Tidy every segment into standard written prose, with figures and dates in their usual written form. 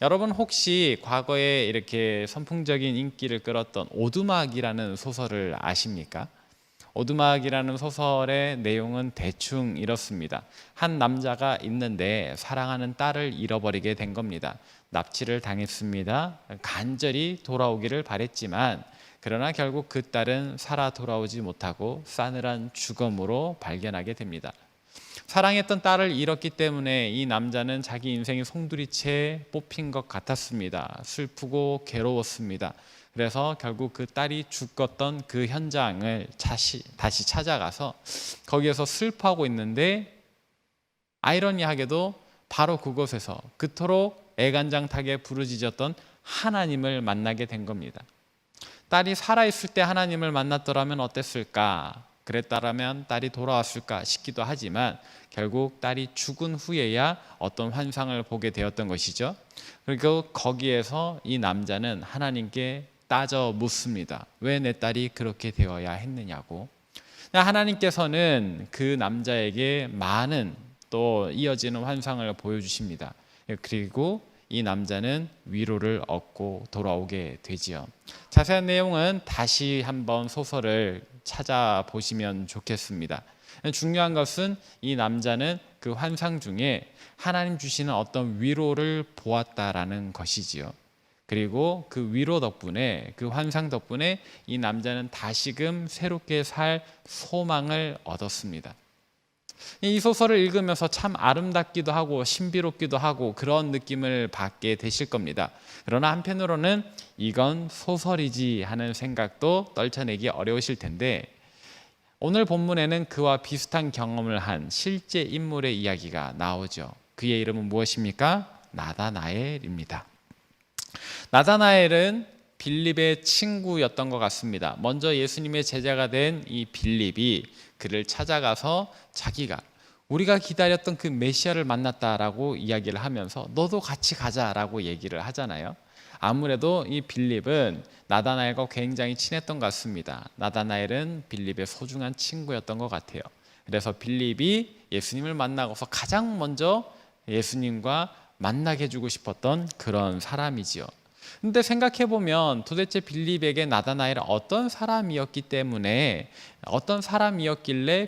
여러분 혹시 과거에 이렇게 선풍적인 인기를 끌었던 오두막이라는 소설을 아십니까? 오두막이라는 소설의 내용은 대충 이렇습니다. 한 남자가 있는데 사랑하는 딸을 잃어버리게 된 겁니다. 납치를 당했습니다. 간절히 돌아오기를 바랬지만 그러나 결국 그 딸은 살아 돌아오지 못하고 싸늘한 죽음으로 발견하게 됩니다. 사랑했던 딸을 잃었기 때문에 이 남자는 자기 인생이 송두리째 뽑힌 것 같았습니다. 슬프고 괴로웠습니다. 그래서 결국 그 딸이 죽었던 그 현장을 다시 찾아가서 거기에서 슬퍼하고 있는데, 아이러니하게도 바로 그곳에서 그토록 애간장타게 부르짖었던 하나님을 만나게 된 겁니다. 딸이 살아있을 때 하나님을 만났더라면 어땠을까? 그랬다라면 딸이 돌아왔을까 싶기도 하지만 결국 딸이 죽은 후에야 어떤 환상을 보게 되었던 것이죠. 그리고 거기에서 이 남자는 하나님께 따져 묻습니다. 왜 내 딸이 그렇게 되어야 했느냐고. 하나님께서는 그 남자에게 많은 또 이어지는 환상을 보여주십니다. 그리고 이 남자는 위로를 얻고 돌아오게 되지요. 자세한 내용은 다시 한번 소설을 찾아보시면 좋겠습니다. 중요한 것은 이 남자는 그 환상 중에 하나님 주시는 어떤 위로를 보았다라는 것이지요. 그리고 그 위로 덕분에, 그 환상 덕분에 이 남자는 다시금 새롭게 살 소망을 얻었습니다. 이 소설을 읽으면서 참 아름답기도 하고 신비롭기도 하고 그런 느낌을 받게 되실 겁니다. 그러나 한편으로는 이건 소설이지 하는 생각도 떨쳐내기 어려우실 텐데, 오늘 본문에는 그와 비슷한 경험을 한 실제 인물의 이야기가 나오죠. 그의 이름은 무엇입니까? 나다나엘입니다. 나다나엘은 빌립의 친구였던 것 같습니다. 먼저 예수님의 제자가 된 이 빌립이 그를 찾아가서 자기가 우리가 기다렸던 그 메시아를 만났다라고 이야기를 하면서 너도 같이 가자라고 얘기를 하잖아요. 아무래도 이 빌립은 나다나엘과 굉장히 친했던 것 같습니다. 나다나엘은 빌립의 소중한 친구였던 것 같아요. 그래서 빌립이 예수님을 만나고서 가장 먼저 예수님과 만나게 해주고 싶었던 그런 사람이지요. 근데 생각해보면 도대체 빌립에게 나다나엘은 어떤 사람이었길래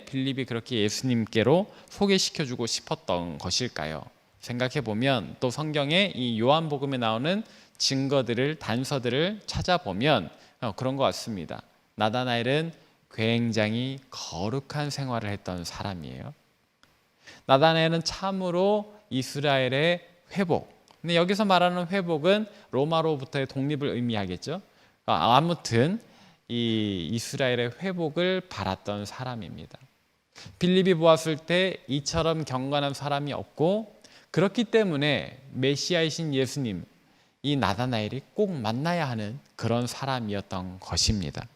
빌립이 그렇게 예수님께로 소개시켜주고 싶었던 것일까요? 생각해보면 또 성경에 이 요한복음에 나오는 증거들을, 단서들을 찾아보면 그런 것 같습니다. 나다나엘은 굉장히 거룩한 생활을 했던 사람이에요. 나다나엘은 참으로 이스라엘의 회복, 근데 여기서 말하는 회복은 로마로부터의 독립을 의미하겠죠. 아무튼 이 이스라엘의 회복을 바랐던 사람입니다. 빌립이 보았을 때 이처럼 경건한 사람이 없고, 그렇기 때문에 메시아이신 예수님, 이 나다나엘이 꼭 만나야 하는 그런 사람이었던 것입니다.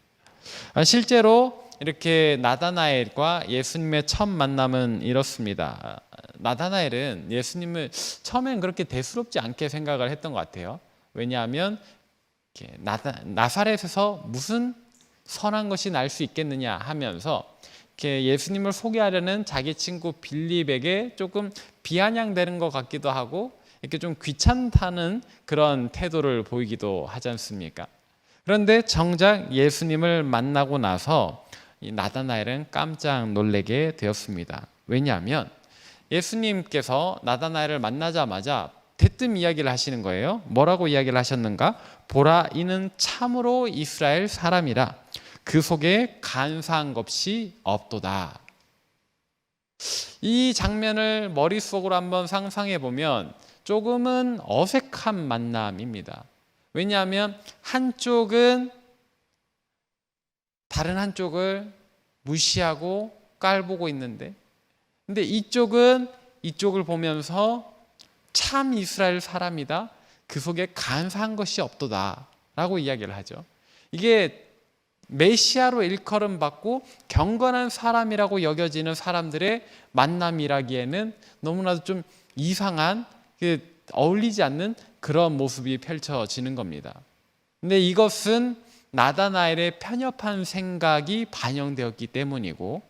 실제로 이렇게 나다나엘과 예수님의 첫 만남은 이렇습니다. 나다나엘은 예수님을 처음엔 그렇게 대수롭지 않게 생각을 했던 것 같아요. 왜냐하면 나사렛에서 무슨 선한 것이 날 수 있겠느냐 하면서 예수님을 소개하려는 자기 친구 빌립에게 조금 비아냥대는 것 같기도 하고, 이렇게 좀 귀찮다는 그런 태도를 보이기도 하지 않습니까? 그런데 정작 예수님을 만나고 나서 이 나다나엘은 깜짝 놀라게 되었습니다. 왜냐하면 예수님께서 나다나엘을 만나자마자 대뜸 이야기를 하시는 거예요. 뭐라고 이야기를 하셨는가? 보라, 이는 참으로 이스라엘 사람이라. 그 속에 간사한 것이 없도다. 이 장면을 머릿속으로 한번 상상해 보면 조금은 어색한 만남입니다. 왜냐하면 한쪽은 다른 한쪽을 무시하고 깔보고 있는데, 근데 이쪽은 이쪽을 보면서 참 이스라엘 사람이다, 그 속에 간사한 것이 없도다 라고 이야기를 하죠. 이게 메시아로 일컬음 받고 경건한 사람이라고 여겨지는 사람들의 만남이라기에는 너무나도 좀 이상한, 어울리지 않는 그런 모습이 펼쳐지는 겁니다. 근데 이것은 나다나엘의 편협한 생각이 반영되었기 때문이고,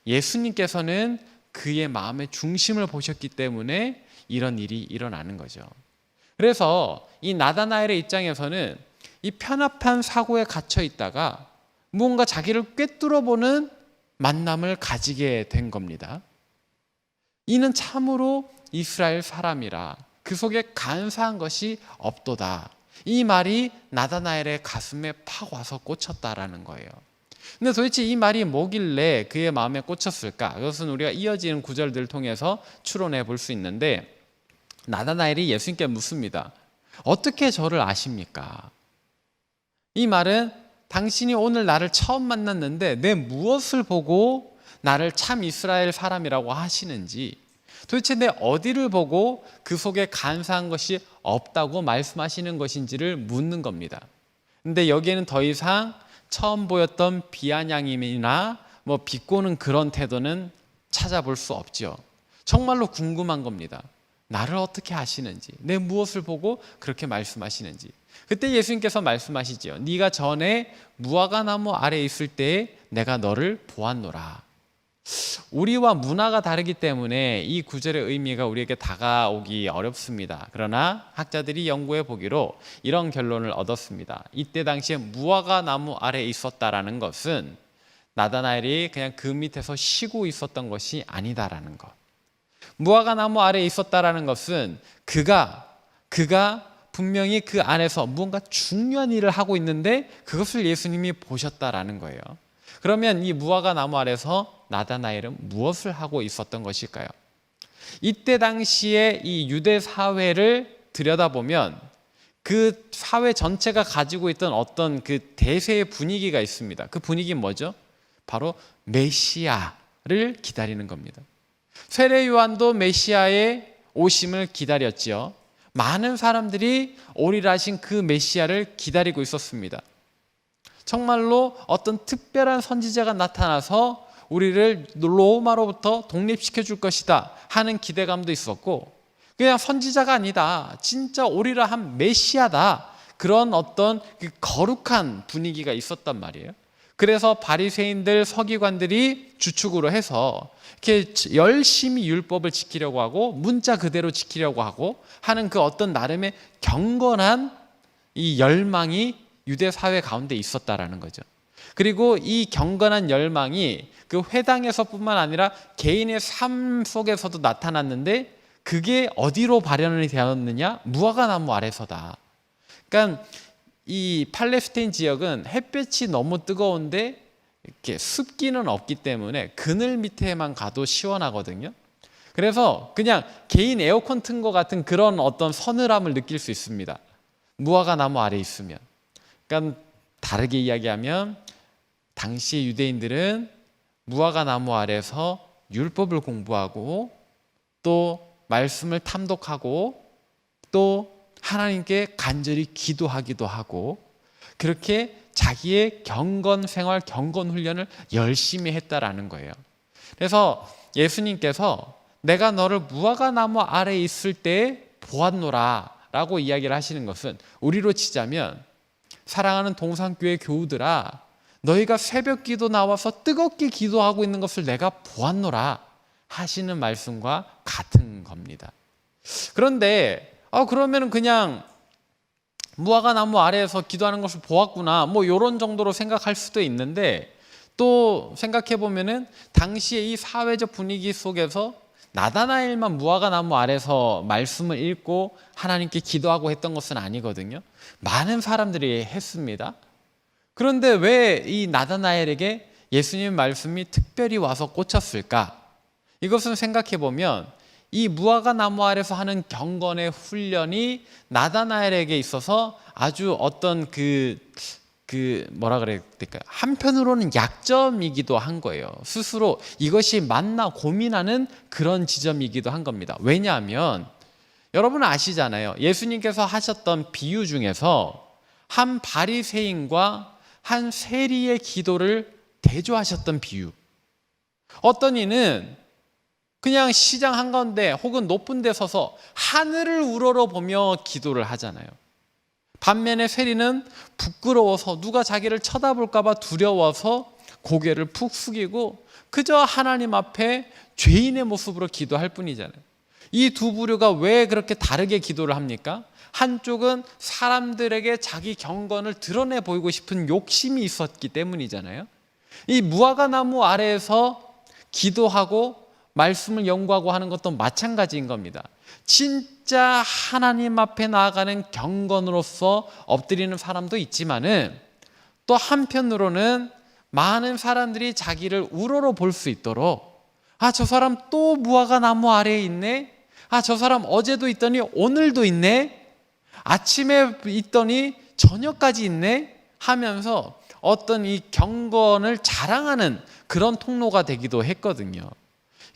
예수님께서는 그의 마음의 중심을 보셨기 때문에 이런 일이 일어나는 거죠. 그래서 이 나다나엘의 입장에서는 이 편협한 사고에 갇혀 있다가 무언가 자기를 꿰뚫어보는 만남을 가지게 된 겁니다. 이는 참으로 이스라엘 사람이라 그 속에 간사한 것이 없도다. 이 말이 나다나엘의 가슴에 팍 와서 꽂혔다라는 거예요. 근데 도대체 이 말이 뭐길래 그의 마음에 꽂혔을까? 그것은 우리가 이어지는 구절들을 통해서 추론해 볼 수 있는데, 나다나엘이 예수님께 묻습니다. 어떻게 저를 아십니까? 이 말은 당신이 오늘 나를 처음 만났는데 내 무엇을 보고 나를 참 이스라엘 사람이라고 하시는지, 도대체 내 어디를 보고 그 속에 간사한 것이 없다고 말씀하시는 것인지를 묻는 겁니다. 근데 여기에는 더 이상 처음 보였던 비아냥임이나 비꼬는 그런 태도는 찾아볼 수 없죠. 정말로 궁금한 겁니다. 나를 어떻게 아시는지, 내 무엇을 보고 그렇게 말씀하시는지. 그때 예수님께서 말씀하시죠. 네가 전에 무화과나무 아래에 있을 때에 내가 너를 보았노라. 우리와 문화가 다르기 때문에 이 구절의 의미가 우리에게 다가오기 어렵습니다. 그러나 학자들이 연구해 보기로 이런 결론을 얻었습니다. 이때 당시에 무화과나무 아래에 있었다라는 것은 나다나엘이 그냥 그 밑에서 쉬고 있었던 것이 아니다라는 것. 무화과나무 아래에 있었다라는 것은 그가 분명히 그 안에서 무언가 중요한 일을 하고 있는데 그것을 예수님이 보셨다라는 거예요. 그러면 이 무화과나무 아래서 나다나엘은 무엇을 하고 있었던 것일까요? 이때 당시에 이 유대 사회를 들여다보면 그 사회 전체가 가지고 있던 어떤 그 대세의 분위기가 있습니다. 그 분위기는 뭐죠? 바로 메시아를 기다리는 겁니다. 세례 요한도 메시아의 오심을 기다렸지요. 많은 사람들이 오리라신 그 메시아를 기다리고 있었습니다. 정말로 어떤 특별한 선지자가 나타나서 우리를 로마로부터 독립시켜 줄 것이다 하는 기대감도 있었고, 그냥 선지자가 아니다, 진짜 오리라 한 메시아다, 그런 어떤 그 거룩한 분위기가 있었단 말이에요. 그래서 바리새인들, 서기관들이 주축으로 해서 이렇게 열심히 율법을 지키려고 하고 문자 그대로 지키려고 하고 하는 그 어떤 나름의 경건한 이 열망이 유대 사회 가운데 있었다라는 거죠. 그리고 이 경건한 열망이 그 회당에서뿐만 아니라 개인의 삶 속에서도 나타났는데, 그게 어디로 발현이 되었느냐? 무화과나무 아래서다. 그러니까 이 팔레스타인 지역은 햇볕이 너무 뜨거운데 이렇게 습기는 없기 때문에 그늘 밑에만 가도 시원하거든요. 그래서 그냥 개인 에어컨 튼 것 같은 그런 어떤 서늘함을 느낄 수 있습니다. 무화과나무 아래에 있으면. 그러니까 다르게 이야기하면 당시 유대인들은 무화과나무 아래에서 율법을 공부하고 또 말씀을 탐독하고 또 하나님께 간절히 기도하기도 하고, 그렇게 자기의 경건 생활, 경건 훈련을 열심히 했다라는 거예요. 그래서 예수님께서 내가 너를 무화과나무 아래에 있을 때 보았노라 라고 이야기를 하시는 것은, 우리로 치자면 사랑하는 동산교회 교우들아, 너희가 새벽 기도 나와서 뜨겁게 기도하고 있는 것을 내가 보았노라 하시는 말씀과 같은 겁니다. 그런데 그러면 그냥 무화과나무 아래에서 기도하는 것을 보았구나, 이런 정도로 생각할 수도 있는데, 또 생각해 보면은 당시에 이 사회적 분위기 속에서 나다나엘만 무화과나무 아래서 말씀을 읽고 하나님께 기도하고 했던 것은 아니거든요. 많은 사람들이 했습니다. 그런데 왜 이 나다나엘에게 예수님 말씀이 특별히 와서 꽂혔을까? 이것은 생각해 보면 이 무화과나무 아래서 하는 경건의 훈련이 나다나엘에게 있어서 아주 어떤 뭐라 그래야 될까요? 한편으로는 약점이기도 한 거예요. 스스로 이것이 맞나 고민하는 그런 지점이기도 한 겁니다. 왜냐하면 여러분 아시잖아요. 예수님께서 하셨던 비유 중에서 한 바리새인과 한 세리의 기도를 대조하셨던 비유. 어떤 이는 그냥 시장 한가운데 혹은 높은 데 서서 하늘을 우러러보며 기도를 하잖아요. 반면에 세리는 부끄러워서 누가 자기를 쳐다볼까 봐 두려워서 고개를 푹 숙이고 그저 하나님 앞에 죄인의 모습으로 기도할 뿐이잖아요. 이 두 부류가 왜 그렇게 다르게 기도를 합니까? 한쪽은 사람들에게 자기 경건을 드러내 보이고 싶은 욕심이 있었기 때문이잖아요. 이 무화과 나무 아래에서 기도하고 말씀을 연구하고 하는 것도 마찬가지인 겁니다. 진짜 하나님 앞에 나아가는 경건으로서 엎드리는 사람도 있지만은 또 한편으로는 많은 사람들이 자기를 우러러 볼 수 있도록 저 사람 또 무화과 나무 아래에 있네. 저 사람 어제도 있더니 오늘도 있네. 아침에 있더니 저녁까지 있네 하면서 어떤 이 경건을 자랑하는 그런 통로가 되기도 했거든요.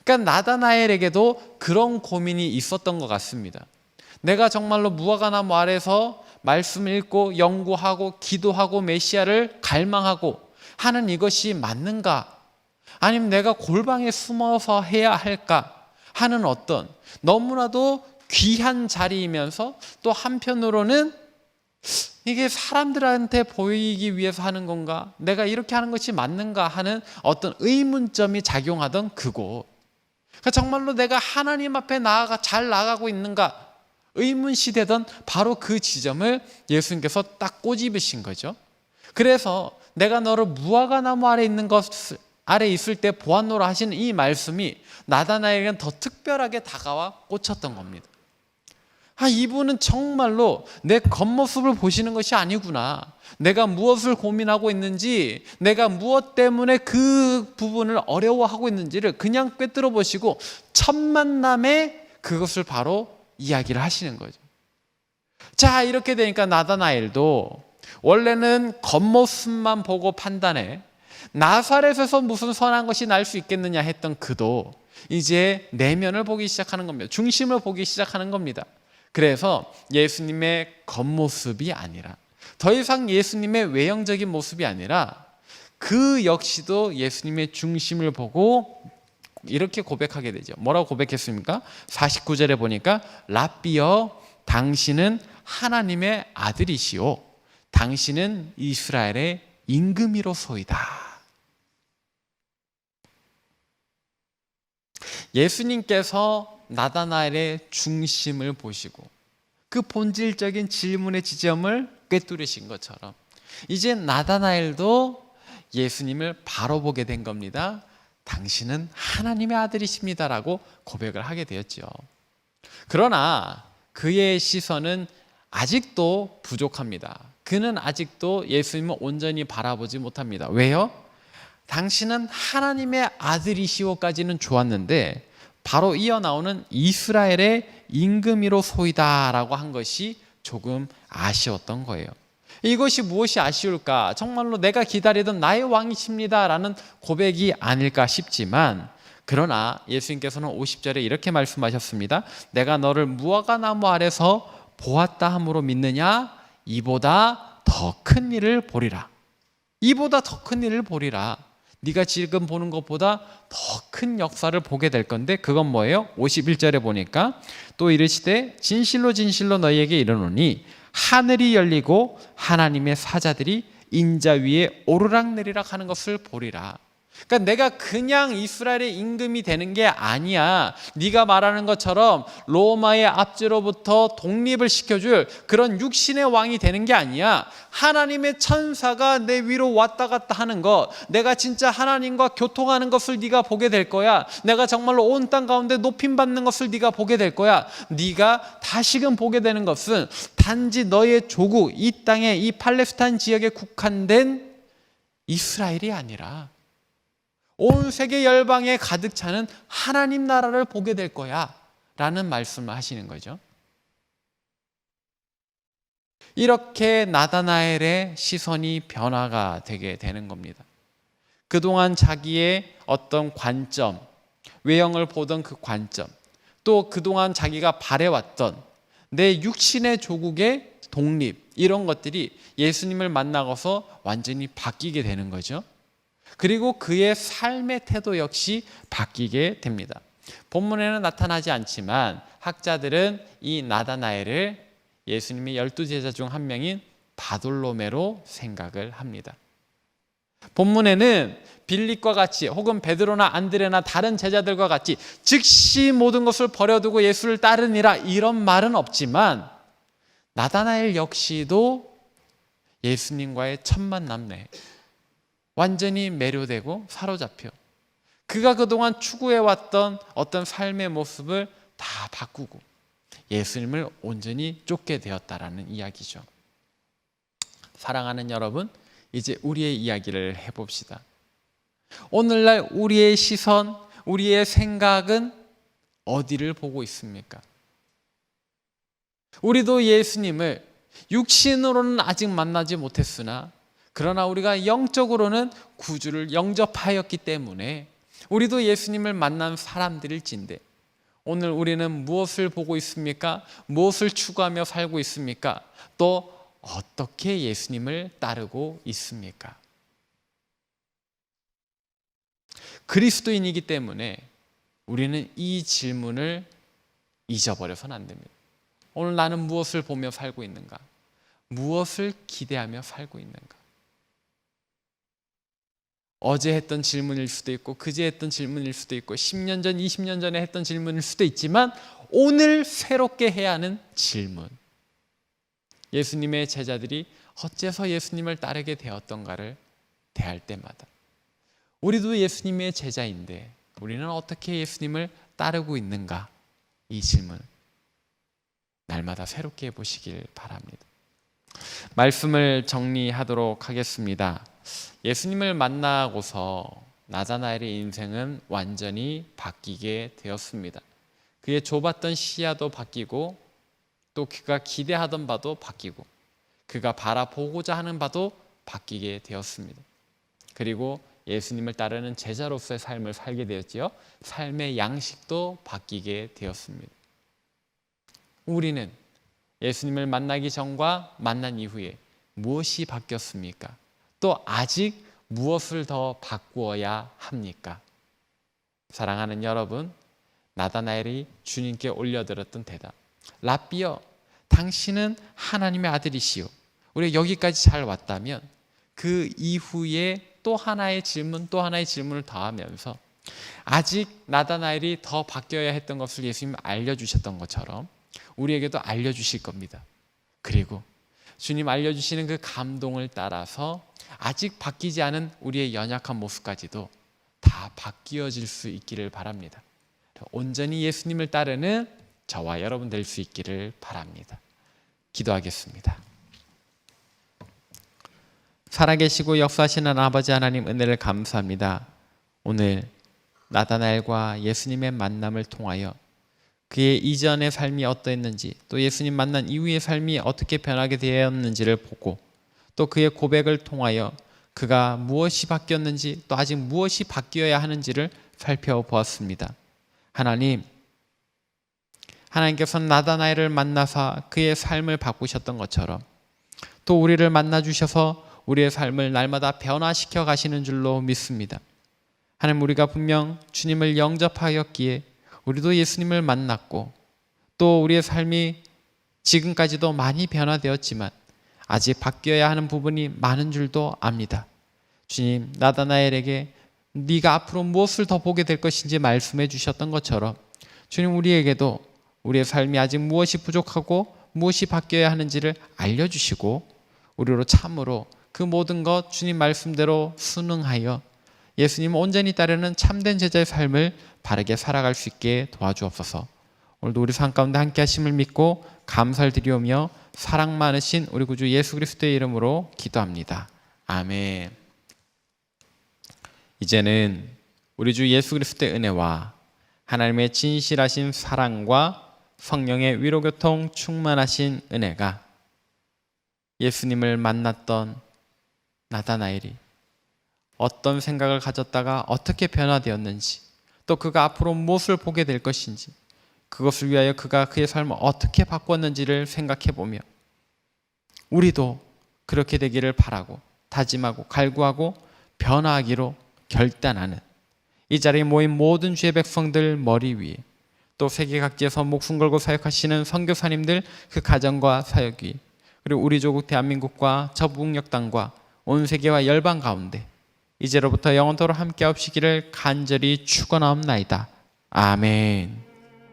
그러니까 나다나엘에게도 그런 고민이 있었던 것 같습니다. 내가 정말로 무화과 나무 아래서 말씀을 읽고 연구하고 기도하고 메시아를 갈망하고 하는 이것이 맞는가? 아니면 내가 골방에 숨어서 해야 할까? 하는 어떤 너무나도 귀한 자리이면서 또 한편으로는 이게 사람들한테 보이기 위해서 하는 건가? 내가 이렇게 하는 것이 맞는가? 하는 어떤 의문점이 작용하던 그곳. 그러니까 정말로 내가 하나님 앞에 잘 나아가고 있는가? 의문시 되던 바로 그 지점을 예수님께서 딱 꼬집으신 거죠. 그래서 내가 너를 무화과 나무 아래 있는 것 아래 있을 때 보았노라 하시는 이 말씀이 나다나엘에게는 더 특별하게 다가와 꽂혔던 겁니다. 이분은 정말로 내 겉모습을 보시는 것이 아니구나. 내가 무엇을 고민하고 있는지, 내가 무엇 때문에 그 부분을 어려워하고 있는지를 그냥 꿰뚫어 보시고 첫 만남에 그것을 바로 이야기를 하시는 거죠. 자, 이렇게 되니까 나다나엘도 원래는 겉모습만 보고 판단해 나사렛에서 무슨 선한 것이 날 수 있겠느냐 했던 그도 이제 내면을 보기 시작하는 겁니다. 중심을 보기 시작하는 겁니다. 그래서 예수님의 겉모습이 아니라 더 이상 예수님의 외형적인 모습이 아니라 그 역시도 예수님의 중심을 보고 이렇게 고백하게 되죠. 뭐라고 고백했습니까? 49절에 보니까 라삐여 당신은 하나님의 아들이시오 당신은 이스라엘의 임금이로소이다. 예수님께서 나다나엘의 중심을 보시고 그 본질적인 질문의 지점을 꿰뚫으신 것처럼 이제 나다나엘도 예수님을 바로 보게 된 겁니다. 당신은 하나님의 아들이십니다라고 고백을 하게 되었죠. 그러나 그의 시선은 아직도 부족합니다. 그는 아직도 예수님을 온전히 바라보지 못합니다. 왜요? 당신은 하나님의 아들이시오까지는 좋았는데 바로 이어 나오는 이스라엘의 임금이로소이다라고 한 것이 조금 아쉬웠던 거예요. 이것이 무엇이 아쉬울까? 정말로 내가 기다리던 나의 왕이십니다라는 고백이 아닐까 싶지만 그러나 예수님께서는 50절에 이렇게 말씀하셨습니다. 내가 너를 무화과 나무 아래서 보았다 함으로 믿느냐? 이보다 더 큰 일을 보리라. 이보다 더 큰 일을 보리라. 네가 지금 보는 것보다 더 큰 역사를 보게 될 건데 그건 뭐예요? 51절에 보니까 또 이르시되 진실로 진실로 너희에게 이르노니 하늘이 열리고 하나님의 사자들이 인자 위에 오르락내리락 하는 것을 보리라. 그러니까 내가 그냥 이스라엘의 임금이 되는 게 아니야. 네가 말하는 것처럼 로마의 압제로부터 독립을 시켜줄 그런 육신의 왕이 되는 게 아니야. 하나님의 천사가 내 위로 왔다 갔다 하는 것, 내가 진짜 하나님과 교통하는 것을 네가 보게 될 거야. 내가 정말로 온 땅 가운데 높임받는 것을 네가 보게 될 거야. 네가 다시금 보게 되는 것은 단지 너의 조국, 이 땅에 이 팔레스타인 지역에 국한된 이스라엘이 아니라 온 세계 열방에 가득 차는 하나님 나라를 보게 될 거야 라는 말씀을 하시는 거죠. 이렇게 나다나엘의 시선이 변화가 되게 되는 겁니다. 그동안 자기의 어떤 관점, 외형을 보던 그 관점, 또 그동안 자기가 바래왔던 내 육신의 조국의 독립, 이런 것들이 예수님을 만나고서 완전히 바뀌게 되는 거죠. 그리고 그의 삶의 태도 역시 바뀌게 됩니다. 본문에는 나타나지 않지만 학자들은 이 나다나엘을 예수님의 12제자 중 한 명인 바돌로메로 생각을 합니다. 본문에는 빌립과 같이 혹은 베드로나 안드레나 다른 제자들과 같이 즉시 모든 것을 버려두고 예수를 따르니라 이런 말은 없지만 나다나엘 역시도 예수님과의 첫 만남 내에 완전히 매료되고 사로잡혀 그가 그동안 추구해왔던 어떤 삶의 모습을 다 바꾸고 예수님을 온전히 쫓게 되었다라는 이야기죠. 사랑하는 여러분, 이제 우리의 이야기를 해봅시다. 오늘날 우리의 시선, 우리의 생각은 어디를 보고 있습니까? 우리도 예수님을 육신으로는 아직 만나지 못했으나 그러나 우리가 영적으로는 구주를 영접하였기 때문에 우리도 예수님을 만난 사람들일진데 오늘 우리는 무엇을 보고 있습니까? 무엇을 추구하며 살고 있습니까? 또 어떻게 예수님을 따르고 있습니까? 그리스도인이기 때문에 우리는 이 질문을 잊어버려서는 안 됩니다. 오늘 나는 무엇을 보며 살고 있는가? 무엇을 기대하며 살고 있는가? 어제 했던 질문일 수도 있고 그제 했던 질문일 수도 있고 10년 전, 20년 전에 했던 질문일 수도 있지만 오늘 새롭게 해야 하는 질문. 예수님의 제자들이 어째서 예수님을 따르게 되었던가를 대할 때마다 우리도 예수님의 제자인데 우리는 어떻게 예수님을 따르고 있는가? 이 질문 날마다 새롭게 해보시길 바랍니다. 말씀을 정리하도록 하겠습니다. 예수님을 만나고서 나다나엘의 인생은 완전히 바뀌게 되었습니다. 그의 좁았던 시야도 바뀌고 또 그가 기대하던 바도 바뀌고 그가 바라보고자 하는 바도 바뀌게 되었습니다. 그리고 예수님을 따르는 제자로서의 삶을 살게 되었지요. 삶의 양식도 바뀌게 되었습니다. 우리는 예수님을 만나기 전과 만난 이후에 무엇이 바뀌었습니까? 또 아직 무엇을 더 바꾸어야 합니까? 사랑하는 여러분, 나다나엘이 주님께 올려드렸던 대답, 랍비여, 당신은 하나님의 아들이시오. 우리가 여기까지 잘 왔다면 그 이후에 또 하나의 질문을 더하면서 아직 나다나엘이 더 바뀌어야 했던 것을 예수님이 알려주셨던 것처럼 우리에게도 알려주실 겁니다. 그리고 주님 알려주시는 그 감동을 따라서 아직 바뀌지 않은 우리의 연약한 모습까지도 다 바뀌어질 수 있기를 바랍니다. 온전히 예수님을 따르는 저와 여러분 될 수 있기를 바랍니다. 기도하겠습니다. 살아계시고 역사하시는 아버지 하나님 은혜를 감사합니다. 오늘 나다나엘과 예수님의 만남을 통하여 그의 이전의 삶이 어떠했는지 또 예수님 만난 이후의 삶이 어떻게 변하게 되었는지를 보고 또 그의 고백을 통하여 그가 무엇이 바뀌었는지 또 아직 무엇이 바뀌어야 하는지를 살펴보았습니다. 하나님께서는 나다나엘을 만나사 그의 삶을 바꾸셨던 것처럼 또 우리를 만나주셔서 우리의 삶을 날마다 변화시켜 가시는 줄로 믿습니다. 하나님, 우리가 분명 주님을 영접하였기에 우리도 예수님을 만났고 또 우리의 삶이 지금까지도 많이 변화되었지만 아직 바뀌어야 하는 부분이 많은 줄도 압니다. 주님, 나다나엘에게 네가 앞으로 무엇을 더 보게 될 것인지 말씀해 주셨던 것처럼 주님, 우리에게도 우리의 삶이 아직 무엇이 부족하고 무엇이 바뀌어야 하는지를 알려주시고 우리로 참으로 그 모든 것 주님 말씀대로 순응하여 예수님 온전히 따르는 참된 제자의 삶을 바르게 살아갈 수 있게 도와주옵소서. 오늘도 우리 삶 가운데 함께 하심을 믿고 감사를 드리오며 사랑 많으신 우리 구주 예수 그리스도의 이름으로 기도합니다. 아멘. 이제는 우리 주 예수 그리스도의 은혜와 하나님의 진실하신 사랑과 성령의 위로교통 충만하신 은혜가 예수님을 만났던 나다나엘이 어떤 생각을 가졌다가 어떻게 변화되었는지 또 그가 앞으로 무엇을 보게 될 것인지 그것을 위하여 그가 그의 삶을 어떻게 바꿨는지를 생각해 보며 우리도 그렇게 되기를 바라고 다짐하고 갈구하고 변화하기로 결단하는 이 자리에 모인 모든 주의 백성들 머리 위에 또 세계 각지에서 목숨 걸고 사역하시는 선교사님들 그 가정과 사역 위에 그리고 우리 조국 대한민국과 저북녘 땅과 온 세계와 열방 가운데 이제로부터 영원토록 함께 하시기를 간절히 축원하옵나이다. 아멘.